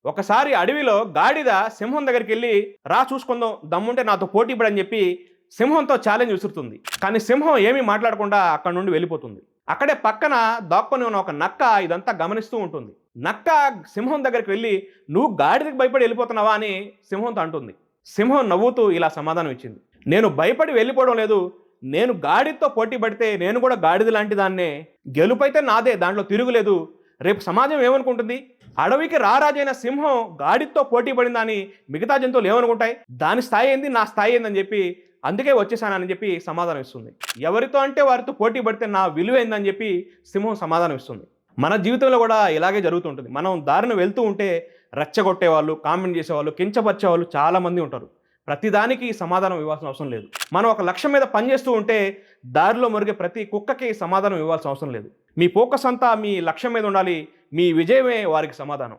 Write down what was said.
ఒకసారి అడవిలో గాడిద సింహం దగ్గరికెళ్ళి రా చూసుకుందాం దమ్ముంటే నాతో పోటీ పడని చెప్పి సింహంతో ఛాలెంజ్ విసురుతుంది. కానీ సింహం ఏమీ మాట్లాడకుండా అక్కడి నుండి వెళ్ళిపోతుంది. అక్కడే పక్కన దాక్కుని ఉన్న ఒక నక్క ఇదంతా గమనిస్తూ ఉంటుంది. నక్క సింహం దగ్గరికి వెళ్ళి నువ్వు గాడిదకి భయపడి వెళ్ళిపోతున్నావా అని సింహంతో అంటుంది. సింహం నవ్వుతూ ఇలా సమాధానం ఇచ్చింది, నేను భయపడి వెళ్ళిపోవడం లేదు, నేను గాడిదతో పోటీ పడితే నేను కూడా గాడిద లాంటి దాన్నే, గెలుపైతే నాదే, దాంట్లో తిరుగులేదు. రేపు సమాజం ఏమనుకుంటుంది, అడవికి రారాజైన సింహం గాడిదతో పోటీ పడిందని మిగతా జంతువులు ఏమనుకుంటాయి, దాని స్థాయి ఏంది నా స్థాయి ఏందని చెప్పి అందుకే వచ్చేసానని చెప్పి సమాధానం ఇస్తుంది. ఎవరితో అంటే వారితో పోటీ పడితే నా విలువ ఏందని చెప్పి సింహం సమాధానం ఇస్తుంది. మన జీవితంలో కూడా ఇలాగే జరుగుతుంటుంది. మనం దారిని వెళ్తూ ఉంటే రెచ్చగొట్టేవాళ్ళు, కామెంట్ చేసేవాళ్ళు, కించపరిచేవాళ్ళు చాలామంది ఉంటారు. ప్రతిదానికి సమాధానం ఇవ్వాల్సిన అవసరం లేదు. మనం ఒక లక్ష్యం మీద పనిచేస్తూ ఉంటే దారిలో మురిగే ప్రతి కుక్కకి సమాధానం ఇవ్వాల్సిన అవసరం లేదు. మీ ఫోకస్ అంతా మీ లక్ష్యం మీద ఉండాలి. మీ విజయమే వారికి సమాధానం.